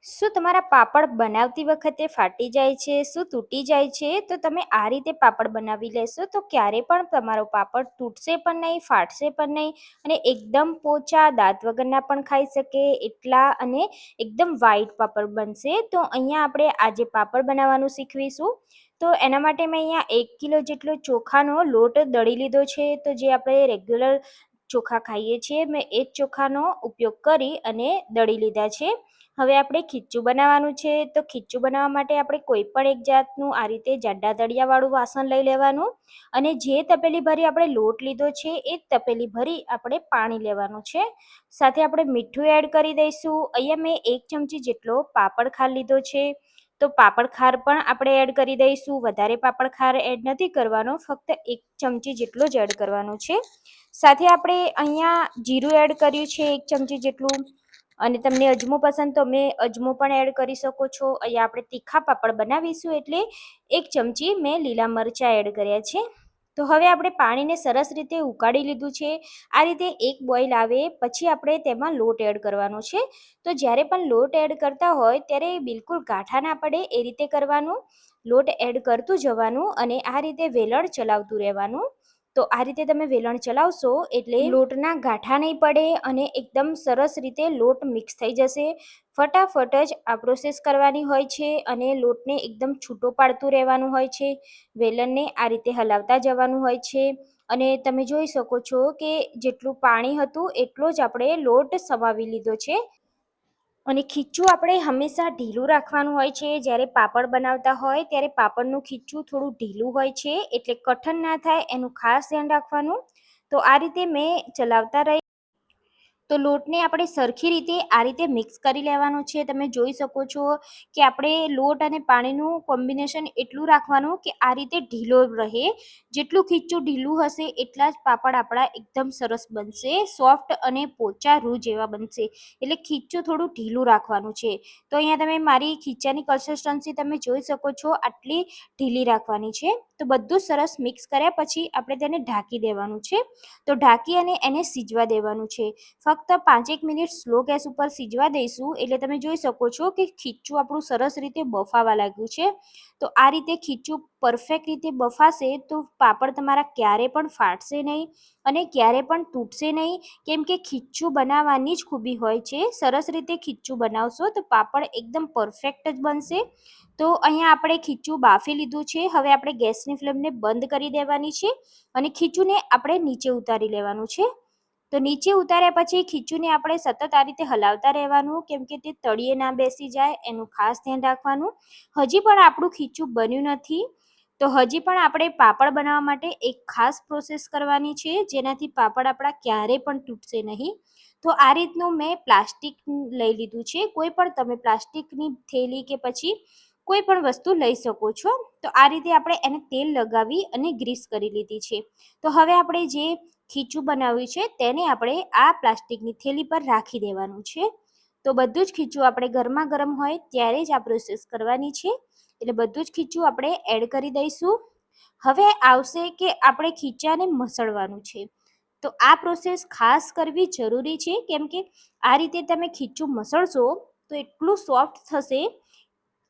શું તમારા પાપડ બનાવતી વખતે ફાટી જાય છે? શું તૂટી જાય છે? તો તમે આ રીતે પાપડ બનાવી લેશો તો ક્યારે પણ તમારો પાપડ તૂટશે પણ નહીં, ફાટશે પણ નહીં અને એકદમ પોચા દાંત વગરના પણ ખાઈ શકે એટલા અને એકદમ વ્હાઈટ પાપડ બનશે. તો અહીંયા આપણે આજે પાપડ બનાવવાનું શીખવીશું. તો એના માટે મેં અહીંયા 1 કિલો જેટલો ચોખાનો લોટ દળી લીધો છે. તો જે આપણે રેગ્યુલર ચોખા ખાઈએ છીએ મેં એ જ ચોખાનો ઉપયોગ કરી અને દળી લીધા છે. હવે આપણે ખીચું બનાવવાનું છે. તો ખીચું બનાવવા માટે આપણે કોઈ પણ એક જાતનું આ રીતે જાડા દળિયાવાળું વાસણ લઈ લેવાનું અને જે તપેલી ભરી આપણે લોટ લીધો છે એ જ તપેલી ભરી આપણે પાણી લેવાનું છે. સાથે આપણે મીઠું એડ કરી દઈશું. અહીંયા મેં 1 ચમચી જેટલો પાપડ ખાર લીધો છે. તો પાપડ ખાર પણ આપણે એડ કરી દઈશું. વધારે પાપડ ખાર એડ નથી કરવાનો, ફક્ત 1 ચમચી જેટલો જ એડ કરવાનો છે. સાથે આપણે અહીંયા જીરું એડ કર્યું છે 1 ચમચી જેટલું અને તમને અજમો પસંદ તો મેં અજમો પણ એડ કરી શકો છો. અહીંયા આપણે તીખા પાપડ બનાવીશું એટલે 1 ચમચી મેં લીલા મરચાં એડ કર્યા છે. તો હવે આપણે પાણીને સરસ રીતે ઉકાળી લીધું છે. આ રીતે એક બોઇલ આવે પછી આપણે તેમાં લોટ એડ કરવાનો છે. તો જ્યારે પણ લોટ એડ કરતા હોય ત્યારે બિલકુલ ગાંઠા ના પડે એ રીતે કરવાનું. લોટ એડ કરતું જવાનું અને આ રીતે વેલણ ચલાવતું રહેવાનું. તો આ રીતે તમે વેલણ ચલાવશો એટલે લોટના ગાંઠા નહીં પડે અને એકદમ સરસ રીતે લોટ મિક્સ થઈ જશે. ફટાફટ જ આ પ્રોસેસ કરવાની હોય છે અને લોટને એકદમ છૂટો પાડતું રહેવાનું હોય છે. વેલણને આ રીતે હલાવતા જવાનું હોય છે અને તમે જોઈ શકો છો કે જેટલું પાણી હતું એટલો જ આપણે લોટ સમાવી લીધો છે. અને ખીચું આપણે હંમેશા ઢીલું રાખવાનું હોય છે. જ્યારે પાપડ બનાવતા હોય ત્યારે પાપડનું ખીચું થોડું ઢીલું હોય છે એટલે કઠણ ના થાય એનું ખાસ ધ્યાન રાખવાનું. તો આ રીતે મેં ચલાવતા રહી તો લોટને આપણે સરખી રીતે આ રીતે મિક્સ કરી લેવાનો છે. તમે જોઈ શકો છો કે આપણે લોટ અને પાણીનું કોમ્બિનેશન એટલું રાખવાનું કે આ રીતે ઢીલો રહે. જેટલું ખીચું ઢીલું હશે એટલા જ પાપડ આપણા એકદમ સરસ બનશે, સોફ્ટ અને પોચા રૂ જેવા બનશે. એટલે ખીચું થોડું ઢીલું રાખવાનું છે. તો અહીંયા તમે મારી ખીચાની કન્સિસ્ટન્સી તમે જોઈ શકો છો, આટલી ઢીલી રાખવાની છે. તો બધું સરસ મિક્સ કર્યા પછી આપણે તેને ઢાંકી દેવાનું છે. તો ઢાંકી અને એને સીજવા દેવાનું છે. ફક્ત 5 મિનિટ સ્લો ગેસ ઉપર સીજવા દઈશું એટલે તમે જોઈ શકો છો કે ખીચું આપણું સરસ રીતે બફાવા લાગ્યું છે. તો આ રીતે ખીચું પરફેક્ટ રીતે બફાશે તો પાપડ તમારા ક્યારે પણ ફાટશે નહીં અને ક્યારે પણ તૂટશે નહીં. કેમ કે ખીચું બનાવવાની જ ખૂબી હોય છે. સરસ રીતે ખીચું બનાવશો તો પાપડ એકદમ પરફેક્ટ જ બનશે. તો અહીંયા આપણે ખીચું બાફી લીધું છે. હવે આપણે ગેસની ફ્લેમને બંધ કરી દેવાની છે અને ખીચુંને આપણે નીચે ઉતારી લેવાનું છે. તો નીચે ઉતાર્યા પછી ખીચુંને આપણે સતત આ રીતે હલાવતા રહેવાનું, કેમ કે તે તળિયે ના બેસી જાય એનું ખાસ ધ્યાન રાખવાનું. હજી પણ આપણું ખીચું બન્યું નથી. તો હજી પણ આપણે પાપડ બનાવવા માટે એક ખાસ પ્રોસેસ કરવાની છે જેનાથી પાપડ આપણા ક્યારેય પણ તૂટશે નહીં. તો આ રીતનું મેં પ્લાસ્ટિક લઈ લીધું છે. કોઈ પણ તમે પ્લાસ્ટિકની થેલી કે પછી કોઈ પણ વસ્તુ લઈ શકો છો. તો આ રીતે આપણે એને તેલ લગાવી અને ગ્રીસ કરી લીધી છે. તો હવે આપણે જે ખીચું બનાવ્યું છે તેને આપણે આ પ્લાસ્ટિકની થેલી પર રાખી દેવાનું છે. તો બધું જ ખીચું આપણે ગરમા ગરમ હોય ત્યારે જ આ પ્રોસેસ કરવાની છે. એટલે બધું જ ખીચું આપણે એડ કરી દઈશું. હવે આવશે કે આપણે ખીચાને મસળવાનું છે. તો આ પ્રોસેસ ખાસ કરવી જરૂરી છે, કેમ કે આ રીતે તમે ખીચું મસળશો તો એટલું સોફ્ટ થશે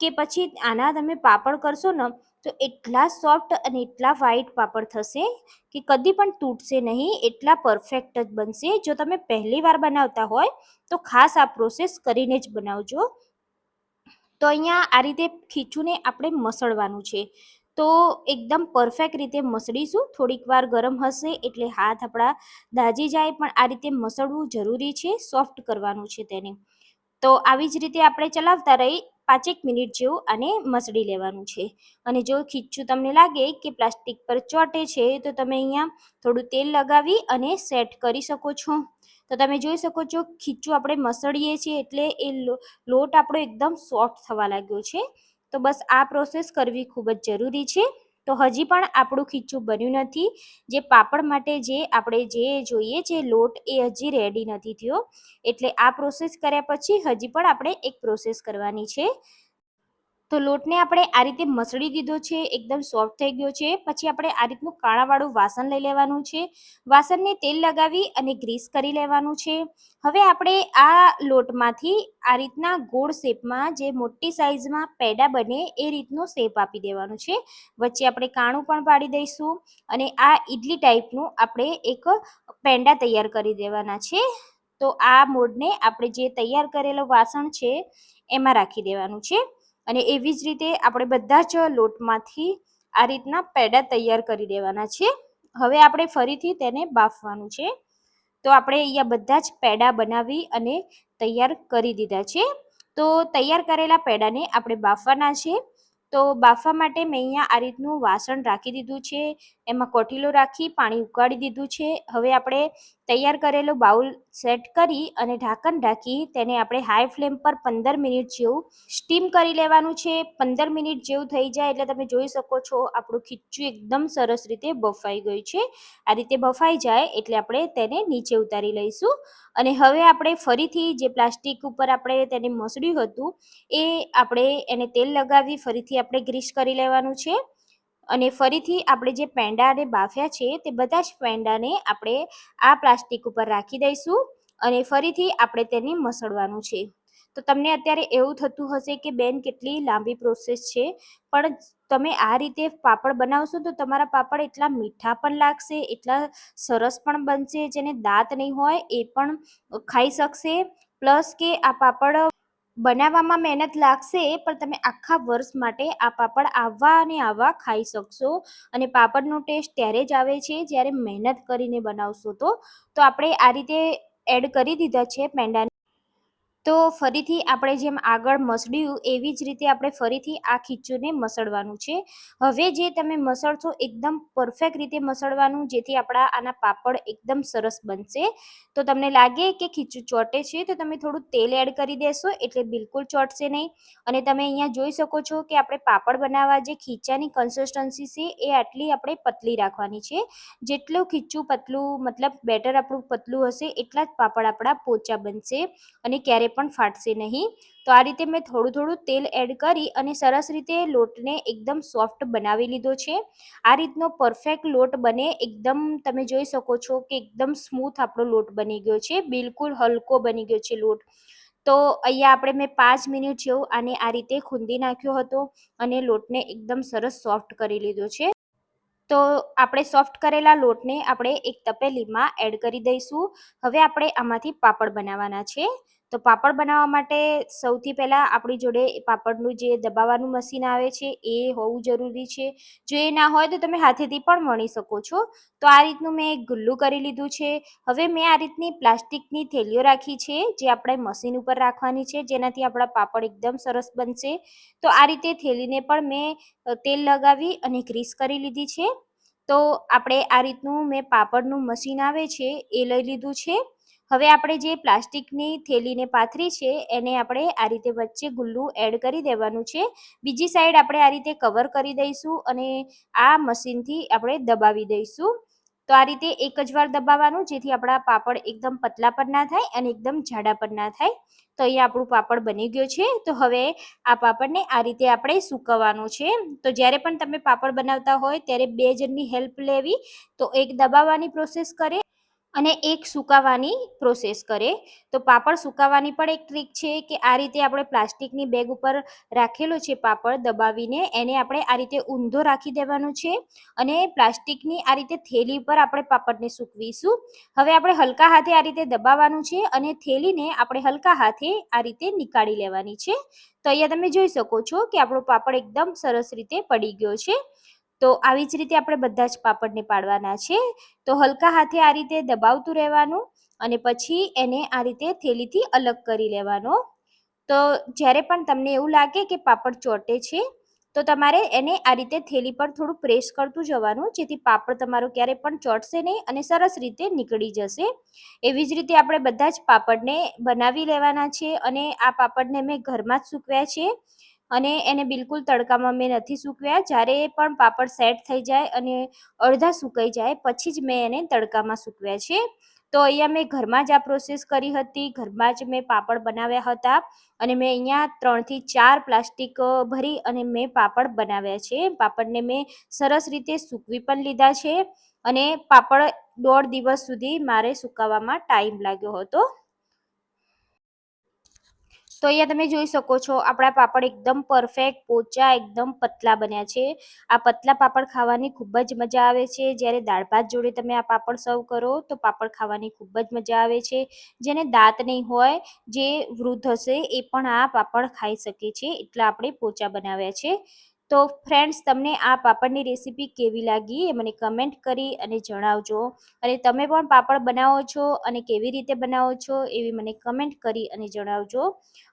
કે પછી આના તમે પાપડ કરશો ને તો એટલા સોફ્ટ અને એટલા વ્હાઈટ પાપડ થશે કે કદી પણ તૂટશે નહીં. એટલા પરફેક્ટ જ બનશે. જો તમે પહેલી વાર બનાવતા હોય તો ખાસ આ પ્રોસેસ કરીને જ બનાવજો. તો અહીંયા આ રીતે ખીચુંને આપણે મસળવાનું છે. તો એકદમ પરફેક્ટ રીતે મસળીશું. થોડીક વાર ગરમ હશે એટલે હાથ આપણા દાજી જાય, પણ આ રીતે મસળવું જરૂરી છે, સોફ્ટ કરવાનું છે તેને. તો આવી જ રીતે આપણે ચલાવતા રહી 5 મિનિટ જેવું આને મસળી લેવાનું છે. અને જો ખીચું તમને લાગે કે પ્લાસ્ટિક પર ચોટે છે તો તમે અહીંયા થોડું તેલ લગાવી અને સેટ કરી શકો છો. તો તમે જોઈ શકો છો ખીચું આપણે મસળીએ છીએ એટલે એ લોટ આપણો એકદમ સોફ્ટ થવા લાગ્યો છે. તો બસ આ પ્રોસેસ કરવી ખૂબ જ જરૂરી છે. તો હજી પણ આપણું ખીચું બન્યું નથી. જે પાપડ માટે જે આપણે જે જોઈએ છે લોટ એ હજી રેડી નથી થયો. એટલે આ પ્રોસેસ કર્યા પછી હજી પણ આપણે એક પ્રોસેસ કરવાની છે. તો લોટને આપણે આ રીતે મસળી દીધો છે, એકદમ સોફ્ટ થઈ ગયો છે. પછી આપણે આ રીતનું કાણાવાળું વાસણ લઈ લેવાનું છે. વાસણને તેલ લગાવી અને ગ્રીસ કરી લેવાનું છે. હવે આપણે આ લોટમાંથી આ રીતના ગોળ શેપમાં, જે મોટી સાઈઝમાં પેડા બને એ રીતનો શેપ આપી દેવાનો છે. વચ્ચે આપણે કાણું પણ પાડી દઈશું અને આ ઈડલી ટાઈપનું આપણે એક પેંડા તૈયાર કરી દેવાના છે. તો આ મોડને આપણે જે તૈયાર કરેલો વાસણ છે એમાં રાખી દેવાનું છે અને એવી જ રીતે આપણે બધા જ લોટમાંથી આ રીતના પેડા તૈયાર કરી દેવાના છે. હવે આપણે ફરીથી તેને બાફવાનું છે. તો આપણે અહીંયા બધા જ પેડા બનાવી અને તૈયાર કરી દીધા છે. તો તૈયાર કરેલા પેડાને આપણે બાફવાના છે. તો બાફવા માટે મેં અહીંયા આ રીતનું વાસણ રાખી દીધું છે. એમાં કોઠીલો રાખી પાણી ઉકાળી દીધું છે. હવે આપણે તૈયાર કરેલો બાઉલ સેટ કરી અને ઢાંકણ ઢાંકી તેને આપણે હાઈ ફ્લેમ પર 15 મિનિટ જેવું સ્ટીમ કરી લેવાનું છે. 15 મિનિટ જેવું થઈ જાય એટલે તમે જોઈ શકો છો આપણું ખીચું એકદમ સરસ રીતે બફાઈ ગયું છે. આ રીતે બફાઈ જાય એટલે આપણે તેને નીચે ઉતારી લઈશું અને હવે આપણે ફરીથી જે પ્લાસ્ટિક ઉપર આપણે તેને મસળ્યું હતું એ આપણે એને તેલ લગાવી ફરીથી આપણે ગ્રીસ કરી લેવાનું છે અને ફરીથી આપણે જે પેંડાને બાફ્યા છે તે બધા જ પેંડાને આપણે આ પ્લાસ્ટિક ઉપર રાખી દઈશું અને ફરીથી આપણે તેને મસળવાનું છે. તો તમને અત્યારે એવું થતું હશે કે બેન કેટલી લાંબી પ્રોસેસ છે, પણ તમે આ રીતે પાપડ બનાવશો તો તમારા પાપડ એટલા મીઠા પણ લાગશે, એટલા સરસ પણ બનશે, જેને દાંત નહીં હોય એ પણ ખાઈ શકશે. પ્લસ કે આ પાપડ બનાવવામાં મહેનત લાગશે પણ તમે આખા વર્ષ માટે આ પાપડ આવા અને આવા ખાઈ શકશો અને પાપડનો ટેસ્ટ ત્યારે જ આવે છે જ્યારે મહેનત કરીને બનાવશો. તો આપણે આ રીતે એડ કરી દીધા છે પેંડા. તો ફરીથી આપણે જેમ આગળ મસળ્યું એવી જ રીતે આપણે ફરીથી આ ખીચુંને મસળવાનું છે. હવે જે તમે મસળશો એકદમ પરફેક્ટ રીતે મસળવાનું, જેથી આપણા આના પાપડ એકદમ સરસ બનશે. તો તમને લાગે કે ખીચું ચોટે છે તો તમે થોડું તેલ એડ કરી દેશો એટલે બિલકુલ ચોટશે નહીં. અને તમે અહીંયા જોઈ શકો છો કે આપણે પાપડ બનાવવા જે ખીચાની કન્સિસ્ટન્સી છે એ આટલી આપણે પતલી રાખવાની છે. જેટલું ખીચું પતલું, મતલબ બેટર આપણું પતલું હશે એટલા જ પાપડ આપણા પોચા બનશે અને ક્યારે પણ ફાટશે નહીં. તો આ રીતે મેં થોડું થોડું તેલ એડ કરી અને સરસ રીતે લોટને એકદમ સોફ્ટ બનાવી લીધો છે. આ રીતનો પરફેક્ટ લોટ બને એકદમ, તમે જોઈ શકો છો કે એકદમ સ્મૂથ આપણો લોટ બની ગયો છે, બિલકુલ હલકો બની ગયો છે લોટ. તો અહીંયા આપણે મેં 5 મિનિટ જેવું આને આ રીતે ખૂંદી નાખ્યો હતો અને લોટને એકદમ સરસ સોફ્ટ કરી લીધો છે. તો આપણે સોફ્ટ કરેલા લોટને આપણે એક તપેલીમાં એડ કરી દઈશું. હવે આપણે આમાંથી પાપડ બનાવવાના છે. તો પાપડ બનાવવા માટે સૌથી પહેલાં આપણી જોડે પાપડનું જે દબાવવાનું મશીન આવે છે એ હોવું જરૂરી છે. જો એ ના હોય તો તમે હાથેથી પણ વણી શકો છો. તો આ રીતનું મેં એક ગુલ્લું કરી લીધું છે. હવે મેં આ રીતની પ્લાસ્ટિકની થેલીઓ રાખી છે જે આપણે મશીન ઉપર રાખવાની છે, જેનાથી આપણા પાપડ એકદમ સરસ બનશે. તો આ રીતે થેલીને પણ મેં તેલ લગાવી અને ગ્રીસ કરી લીધી છે. તો આપણે આ રીતનું મેં પાપડનું મશીન આવે છે એ લઈ લીધું છે. હવે આપણે જે પ્લાસ્ટિકની થેલીને પાથરી છે એને આપણે આ રીતે વચ્ચે ગુલ્લું એડ કરી દેવાનું છે. બીજી સાઈડ આપણે આ રીતે કવર કરી દઈશું અને આ મશીનથી આપણે દબાવી દઈશું. તો આ રીતે એક જ વાર દબાવવાનું, જેથી આપણા પાપડ એકદમ પતલા પણ ના થાય અને એકદમ જાડા પણ ના થાય. તો અહીંયા આપણું પાપડ બની ગયો છે. તો હવે આ પાપડને આ રીતે આપણે સૂકવવાનું છે. તો જ્યારે પણ તમે પાપડ બનાવતા હોય ત્યારે 2 જણની હેલ્પ લેવી. તો એક દબાવવાની પ્રોસેસ કરે અને એક સુકાવાની પ્રોસેસ કરે. તો પાપડ સુકાવાની પણ એક ટ્રીક છે કે આ રીતે આપણે પ્લાસ્ટિકની બેગ ઉપર રાખેલો છે પાપડ દબાવીને, એને આપણે આ રીતે ઊંધો રાખી દેવાનો છે અને પ્લાસ્ટિકની આ રીતે થેલી પર આપણે પાપડને સૂકવીશું. હવે આપણે હલકા હાથે આ રીતે દબાવવાનું છે અને થેલીને આપણે હલકા હાથે આ રીતે નીકાળી લેવાની છે. તો અહીંયા તમે જોઈ શકો છો કે આપણો પાપડ એકદમ સરસ રીતે પડી ગયો છે. તો આવી જ રીતે આપણે બધા જ પાપડને પાડવાના છે. તો હલકા હાથે આ રીતે દબાવતું રહેવાનું અને પછી એને આ રીતે થેલીથી અલગ કરી લેવાનો. તો જ્યારે પણ તમને એવું લાગે કે પાપડ ચોટે છે તો તમારે એને આ રીતે થેલી પર થોડું પ્રેસ કરતું જવાનું, જેથી પાપડ તમારો ક્યારે પણ ચોટશે નહીં અને સરસ રીતે નીકળી જશે. એવી જ રીતે આપણે બધા જ પાપડને બનાવી લેવાના છે અને આ પાપડને મેં ઘરમાં જ સૂકવ્યા છે અને એને બિલકુલ તડકામાં મેં નથી સૂકવ્યા. જ્યારે પણ પાપડ સેટ થઈ જાય અને અડધા સુકાઈ જાય પછી જ મેં એને તડકામાં સૂકવ્યા છે. તો અહીંયા મેં ઘરમાં જ આ પ્રોસેસ કરી હતી, ઘરમાં જ મેં પાપડ બનાવ્યા હતા અને મેં અહીંયા 3 થી 4 પ્લાસ્ટિક ભરી અને મેં પાપડ બનાવ્યા છે. પાપડને મેં સરસ રીતે સૂકવી પણ લીધા છે અને પાપડ 1.5 દિવસ સુધી મારે સુકાવવામાં ટાઈમ લાગ્યો હતો. તો અહીંયા તમે જોઈ શકો છો આપણા પાપડ એકદમ પરફેક્ટ પોચા એકદમ પતલા બન્યા છે. આ પતલા પાપડ ખાવાની ખૂબ જ મજા આવે છે. જ્યારે દાળ ભાત જોડે તમે આ પાપડ સર્વ કરો તો પાપડ ખાવાની ખૂબ જ મજા આવે છે. જેને દાંત નહીં હોય, જે વૃદ્ધ હશે એ પણ આ પાપડ ખાઈ શકે છે, એટલા આપણે પોચા બનાવ્યા છે. તો ફ્રેન્ડ્સ, તમને આ પાપડની રેસીપી કેવી લાગી એ મને કમેન્ટ કરી અને જણાવજો. અને તમે પણ પાપડ બનાવો છો અને કેવી રીતે બનાવો છો એવી મને કમેન્ટ કરી અને જણાવજો.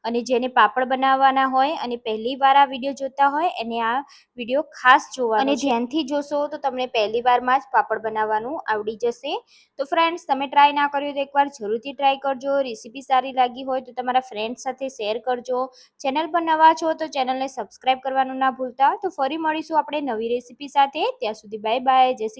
અને જેને પાપડ બનાવવાના હોય અને પહેલી વાર આ વિડીયો જોતા હોય એને આ વિડીયો ખાસ જોવાનો અને ધ્યાનથી જોશો તો તમને પહેલી વારમાં જ પાપડ બનાવવાનું આવડી જશે. તો ફ્રેન્ડ્સ, તમે ટ્રાય ના કર્યું તો એકવાર જરૂરથી ટ્રાય કરજો. રેસીપી સારી લાગી હોય તો તમારા ફ્રેન્ડ્સ સાથે શેર કરજો. ચેનલ પર નવા છો તો ચેનલને સબસ્ક્રાઈબ કરવાનું ના ભૂલતા. તો ફરી મળીશું આપણે નવી રેસીપી સાથે. ત્યાં સુધી બાય બાય. જય શ્રી